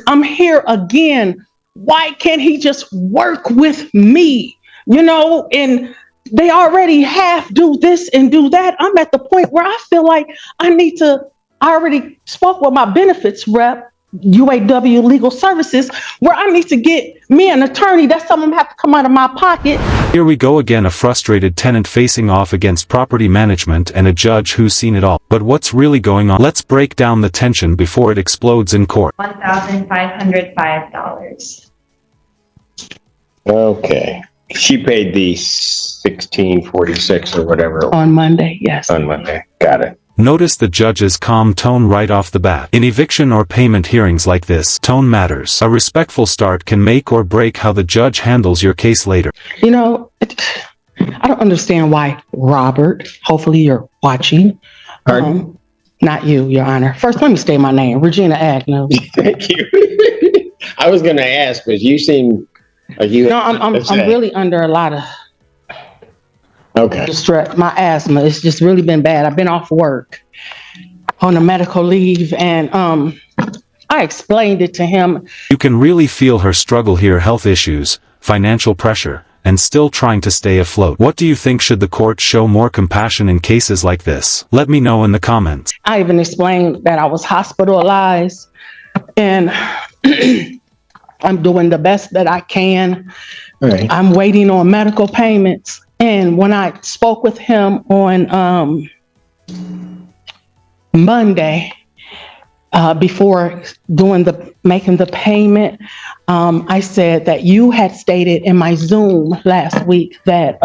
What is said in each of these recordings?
I'm here again. Why can't he just work with me? And they already half do this and do that. I'm at the point where I feel like I already spoke with my benefits rep, UAW Legal Services, where I need to get me an attorney. That's something I have to come out of my pocket. Here we go again, a frustrated tenant facing off against property management and a judge who's seen it all. But what's really going on? Let's break down the tension before it explodes in court. $1,505. Okay. She paid the $1,646 or whatever. On Monday, yes. On Monday. Got it. Notice the judge's calm tone right off the bat. In eviction or payment hearings like this, tone matters. A respectful start can make or break how the judge handles your case later. I don't understand why Robert, hopefully you're watching. Pardon? Not you, Your Honor. First, let me state my name, Regina Agnew. Thank you. I was going to ask, because you seem like you... No, I'm really under a lot of distress. My asthma, it's just really been bad. I've been off work on a medical leave, and I explained it to him. You can really feel her struggle here, health issues, financial pressure, and still trying to stay afloat. What do you think? Should the court show more compassion in cases like this? Let me know in the comments. I even explained that I was hospitalized, and I'm doing the best that I can. Right. I'm waiting on medical payments. And when I spoke with him on Monday, before making the payment, I said that you had stated in my Zoom last week that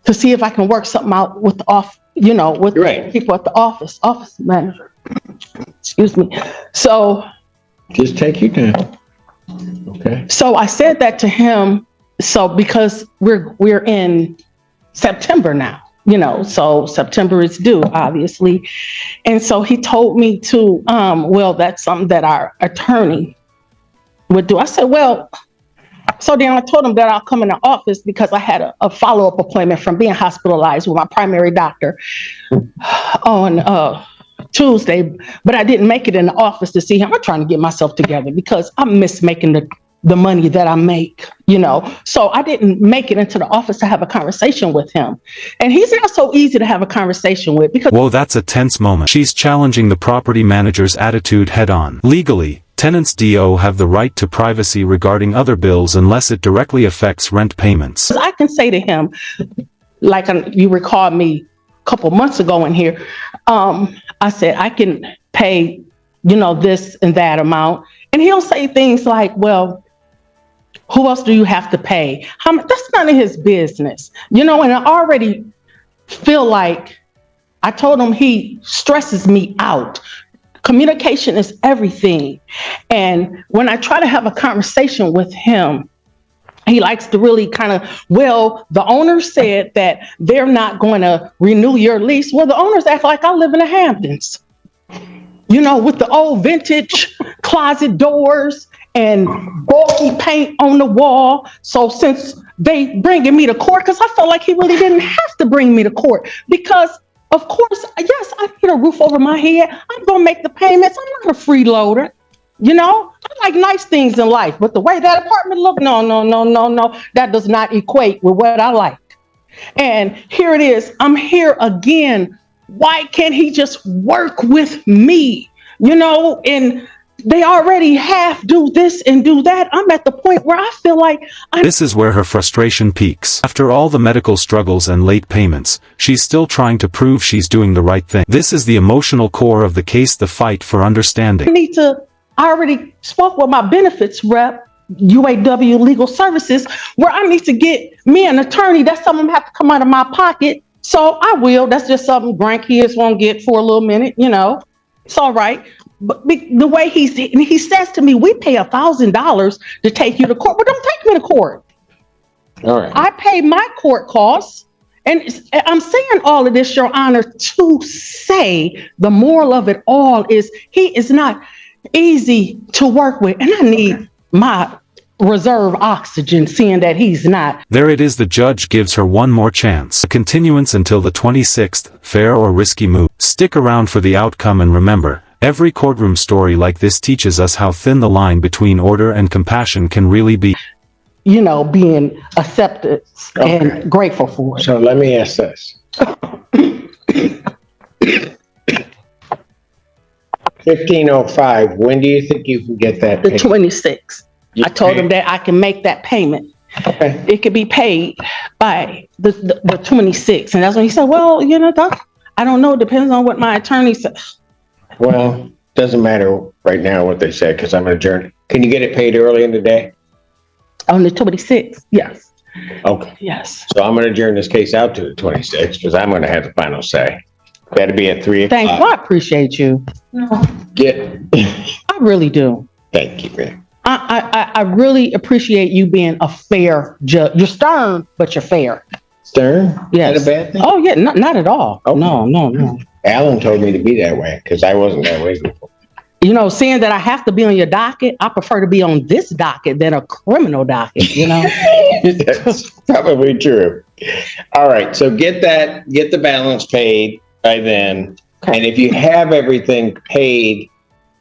to see if I can work something out with the people at the office manager. Excuse me. So just take your time. Okay. So I said that to him. So because we're in September now, so September is due, obviously. And so he told me to, that's something that our attorney would do. I said, so then I told him that I'll come in the office because I had a follow-up appointment from being hospitalized with my primary doctor on Tuesday, but I didn't make it in the office to see him. I'm trying to get myself together because I miss making the money that I make, So I didn't make it into the office to have a conversation with him. And he's not so easy to have a conversation with because... Whoa, that's a tense moment. She's challenging the property manager's attitude head on. Legally, tenants do have the right to privacy regarding other bills unless it directly affects rent payments. I can say to him, like you recall me a couple months ago in here, I said, I can pay, this and that amount. And he'll say things like, well, who else do you have to pay? That's none of his business, and I already feel like I told him he stresses me out. Communication is everything. And when I try to have a conversation with him, he likes to really kind of, the owner said that they're not going to renew your lease. Well, the owners act like I live in the Hamptons, with the old vintage closet doors and bulky paint on the wall. So since they bringing me to court, because I felt like he really didn't have to bring me to court, because of course, yes, I need a roof over my head. I'm going to make the payments. I'm not a freeloader. I like nice things in life, but the way that apartment looked, no, that does not equate with what I like. And here it is. I'm here again. Why can't he just work with me? And they already half do this and do that. I'm at the point where I feel like This is where her frustration peaks. After all the medical struggles and late payments, she's still trying to prove she's doing the right thing. This is the emotional core of the case, the fight for understanding. I already spoke with my benefits rep, UAW Legal Services, where I need to get me an attorney. That's something I have to come out of my pocket. So I will. That's just something grandkids won't get for a little minute, It's all right. But the way he says to me, we pay $1,000 to take you to court. Well, don't take me to court. All right. I pay my court costs. And I'm saying all of this, Your Honor, to say the moral of it all is he is not easy to work with. And I need my reserve oxygen, seeing that he's not. There it is. The judge gives her one more chance. A continuance until the 26th, fair or risky move. Stick around for the outcome, and remember, Every courtroom story like this teaches us how thin the line between order and compassion can really be. You know, being accepted Okay. and grateful for it. So let me ask this. 1505, when do you think you can get that The paid? 26th. I told him that I can make that payment. Okay. It could be paid by the 26th. And that's when he said, well, you know, Doc, I don't know. It depends on what my attorney says. Well, doesn't matter right now what they said because I'm adjourned. Can you get it paid early in the day? On the 26th. Yes. Okay. Yes. So I'm going to adjourn this case out to the 26th because I'm going to have the final say. That'll be at 3 Thank you. o'clock. I appreciate you. I really do. Thank you, man. I really appreciate you being a fair judge. You're stern, but you're fair. Stern? Yes. Is that a bad thing? Oh, yeah. Not at all. Okay. No. Alan told me to be that way because I wasn't that way before. You know, seeing that I have to be on your docket, I prefer to be on this docket than a criminal docket, you know? That's probably true. All right. So get the balance paid by then. Okay. And if you have everything paid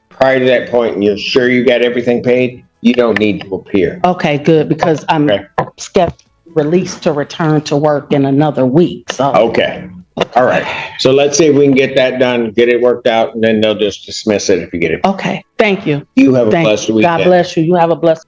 prior to that point and you're sure you got everything paid, you don't need to appear. Okay, good, because I'm scheduled released to return to work in another week. So Okay. All right. So let's see if we can get that done, get it worked out, and then they'll just dismiss it if you get it. okay, thank you. You have a Thank blessed you. weekend. God bless you. You have a blessed